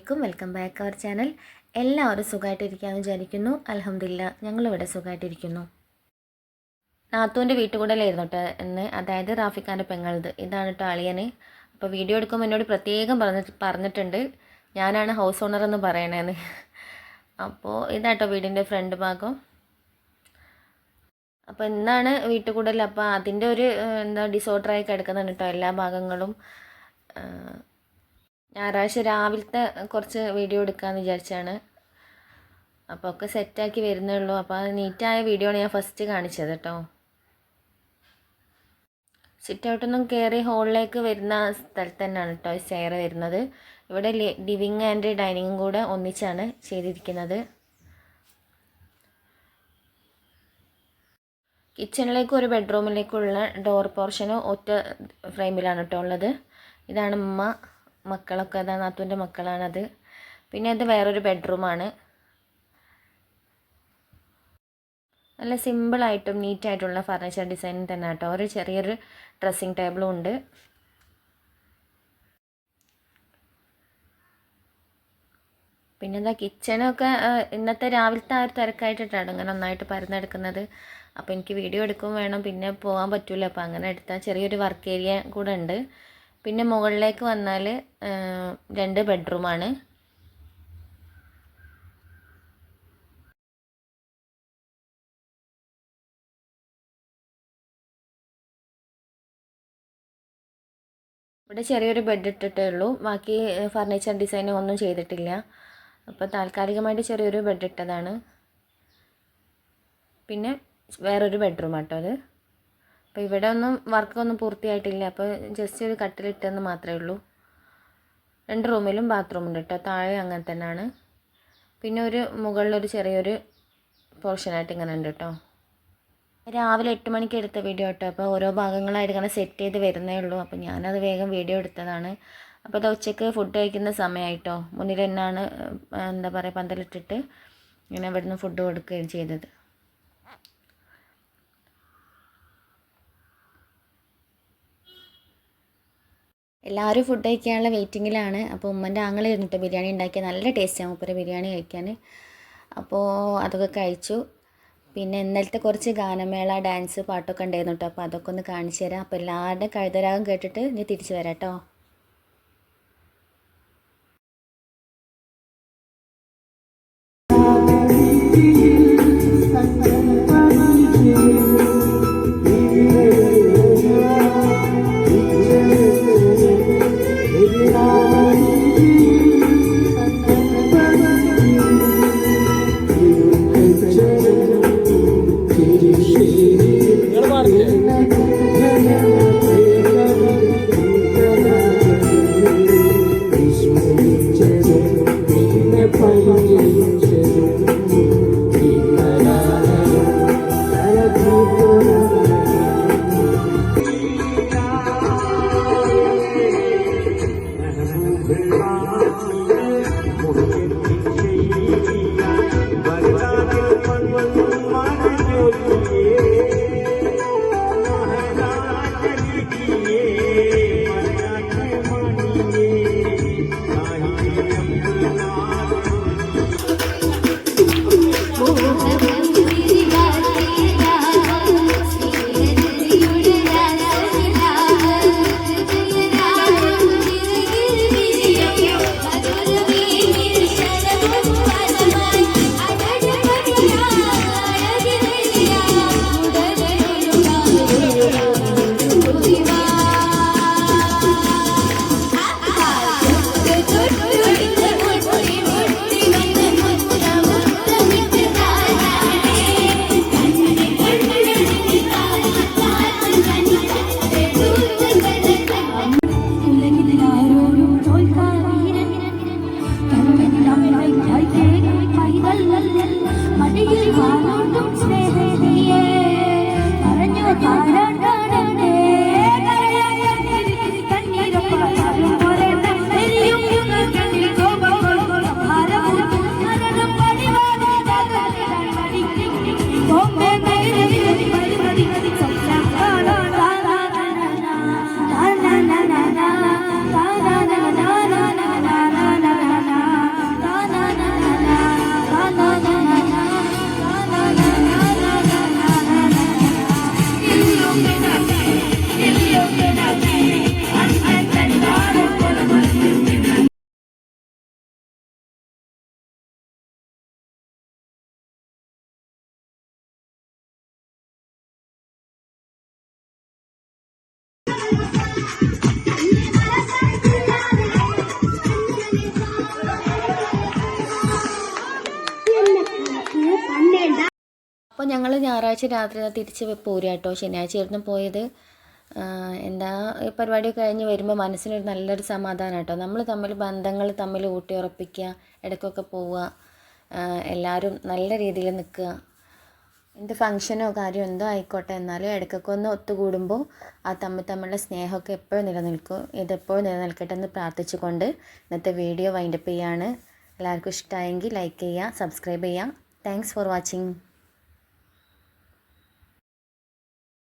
അലൈക്കും. Welcome back our channel. എല്ലാവരും സുഖമായിട്ടിരിക്കാമെന്ന് വിചാരിക്കുന്നു. അൽഹംദുലില്ലാ ഞങ്ങളിവിടെ സുഖമായിട്ടിരിക്കുന്നു. നാത്തൂൻ്റെ വീട്ടുകൂടലായിരുന്നു കേട്ടോ എന്ന്, അതായത് റാഫിഖാൻ്റെ പെങ്ങളത്. ഇതാണ് കേട്ടോ അളിയന്. അപ്പോൾ വീഡിയോ എടുക്കുമ്പോൾ എന്നോട് പ്രത്യേകം പറഞ്ഞിട്ടുണ്ട് ഞാനാണ് ഹൗസ് ഓണർ എന്ന് പറയണേന്ന്. അപ്പോൾ ഇതാട്ടോ വീടിൻ്റെ ഫ്രണ്ട് ഭാഗം. അപ്പോൾ ഇന്നാണ് വീട്ടുകൂടൽ. അപ്പോൾ അതിൻ്റെ ഒരു ഡിസോർഡറായി കിടക്കുന്നുണ്ട് കേട്ടോ എല്ലാ ഭാഗങ്ങളും. ഞായറാഴ്ച രാവിലത്തെ കുറച്ച് വീഡിയോ എടുക്കാമെന്ന് വിചാരിച്ചാണ്. അപ്പോൾ ഒക്കെ സെറ്റാക്കി വരുന്നേ ഉള്ളൂ. അപ്പോൾ അത് നീറ്റായ വീഡിയോ ആണ് ഞാൻ ഫസ്റ്റ് കാണിച്ചത് കേട്ടോ. സിറ്റ് ഔട്ടൊന്നും കയറി ഹോളിലേക്ക് വരുന്ന സ്ഥലത്ത് തന്നെയാണ് കേട്ടോ സ്റ്റെയർ വരുന്നത്. ഇവിടെ ലിവിങ് ആൻഡ് ഡൈനിങ്ങും കൂടെ ഒന്നിച്ചാണ് ചെയ്തിരിക്കുന്നത്. കിച്ചണിലേക്ക് ഒരു ബെഡ്റൂമിലേക്കുള്ള ഡോർ പോർഷന് ഒറ്റ ഫ്രെയിമിലാണ് കേട്ടോ ഉള്ളത്. ഇതാണ് മക്കളൊക്കെ, അതാണ് നാത്തൂൻ്റെ മക്കളാണത്. പിന്നെ അത് വേറൊരു ബെഡ്റൂമാണ്. നല്ല സിമ്പിളായിട്ടും നീറ്റായിട്ടുള്ള ഫർണിച്ചർ ഡിസൈൻ തന്നെ കേട്ടോ. ഒരു ചെറിയൊരു ഡ്രസ്സിങ് ടേബിളും ഉണ്ട്. പിന്നെ എന്താ കിച്ചണൊക്കെ ഇന്നത്തെ രാവിലത്തെ ആ ഒരു തിരക്കായിട്ടിട്ടാണ് ഇങ്ങനെ നന്നായിട്ട് പരന്നെടുക്കുന്നത്. അപ്പോൾ എനിക്ക് വീഡിയോ എടുക്കും വേണം, പിന്നെ പോകാൻ പറ്റില്ല. അപ്പോൾ അങ്ങനെ എടുത്താൽ ചെറിയൊരു വർക്ക് ഏരിയ കൂടെ ഉണ്ട്. പിന്നെ മുകളിലേക്ക് വന്നാൽ 2 ബെഡ്റൂമാണ്. ഇവിടെ ചെറിയൊരു ബെഡ് ഇട്ടിട്ടേ ഉള്ളൂ, ബാക്കി ഫർണിച്ചർ ഡിസൈൻ ഒന്നും ചെയ്തിട്ടില്ല. അപ്പോൾ താൽക്കാലികമായിട്ട് ചെറിയൊരു ബെഡ് ഇട്ടതാണ്. പിന്നെ വേറൊരു ബെഡ്റൂം ആട്ടോ അത്. അപ്പോൾ ഇവിടെ ഒന്നും വർക്കൊന്നും പൂർത്തിയായിട്ടില്ല. അപ്പോൾ ജസ്റ്റ് ഒരു കട്ടിലിട്ടെന്ന് മാത്രമേ ഉള്ളൂ. 2 റൂമിലും ബാത്റൂം ഉണ്ട് കേട്ടോ. താഴെ അങ്ങനെ തന്നെയാണ്. പിന്നെ ഒരു മുകളിലൊരു ചെറിയൊരു പോർഷനായിട്ട് ഇങ്ങനെ ഉണ്ട് കേട്ടോ. രാവിലെ 8 മണിക്ക് എടുത്ത വീഡിയോ കേട്ടോ. അപ്പോൾ ഓരോ ഭാഗങ്ങളായിട്ട് ഇങ്ങനെ സെറ്റ് ചെയ്ത് വരുന്നേ ഉള്ളൂ. അപ്പോൾ ഞാനത് വേഗം വീഡിയോ എടുത്തതാണ്. അപ്പോൾ അത് ഉച്ചയ്ക്ക് ഫുഡ് കഴിക്കുന്ന സമയമായിട്ടോ. മുന്നിൽ തന്നെയാണ് പന്തലിട്ടിട്ട് ഇങ്ങനെ ഇവിടുന്ന് ഫുഡ് കൊടുക്കുകയും ചെയ്തത്. എല്ലാവരും ഫുഡ് കഴിക്കാനുള്ള വെയിറ്റിങ്ങിലാണ്. അപ്പോൾ ഉമ്മൻ്റെ ആങ്ങളെ ഇരുന്നിട്ട് ബിരിയാണി ഉണ്ടാക്കിയ നല്ല ടേസ്റ്റാണ് മൂപ്പര് ബിരിയാണി കഴിക്കാൻ. അപ്പോൾ അതൊക്കെ കഴിച്ചു. പിന്നെ ഇന്നലത്തെ കുറച്ച് ഗാനമേള ഡാൻസ് പാട്ടൊക്കെ ഉണ്ടായിരുന്നു കേട്ടോ. അപ്പോൾ അതൊക്കെ ഒന്ന് കാണിച്ചു തരാം. അപ്പോൾ എല്ലാവരുടെയും കഴുതരാഗം കേട്ടിട്ട് ഇനി തിരിച്ചു വരാം കേട്ടോ. ഞങ്ങൾ ഞായറാഴ്ച രാത്രി തിരിച്ച് പോരുക കേട്ടോ. ശനിയാഴ്ചയായിരുന്നു പോയത്. എന്താ ഈ പരിപാടിയൊക്കെ കഴിഞ്ഞ് വരുമ്പോൾ മനസ്സിനൊരു നല്ലൊരു സമാധാനം കേട്ടോ. നമ്മൾ തമ്മിൽ ബന്ധങ്ങൾ തമ്മിൽ ഊട്ടിയുറപ്പിക്കുക, ഇടയ്ക്കൊക്കെ പോവുക, എല്ലാവരും നല്ല രീതിയിൽ നിൽക്കുക. എന്ത് ഫംഗ്ഷനോ കാര്യമോ എന്തോ ആയിക്കോട്ടെ, എന്നാലും ഇടയ്ക്കൊക്കെ ഒന്ന് ഒത്തുകൂടുമ്പോൾ ആ തമ്മിലുള്ള സ്നേഹമൊക്കെ എപ്പോഴും നിലനിൽക്കും. ഇതെപ്പോഴും നിലനിൽക്കട്ടെ എന്ന് പ്രാർത്ഥിച്ചുകൊണ്ട് ഇന്നത്തെ വീഡിയോ വൈൻഡപ്പ് ചെയ്യാണ്. എല്ലാവർക്കും ഇഷ്ടമായെങ്കിൽ ലൈക്ക് ചെയ്യുക, സബ്സ്ക്രൈബ് ചെയ്യുക. Thanks for watching.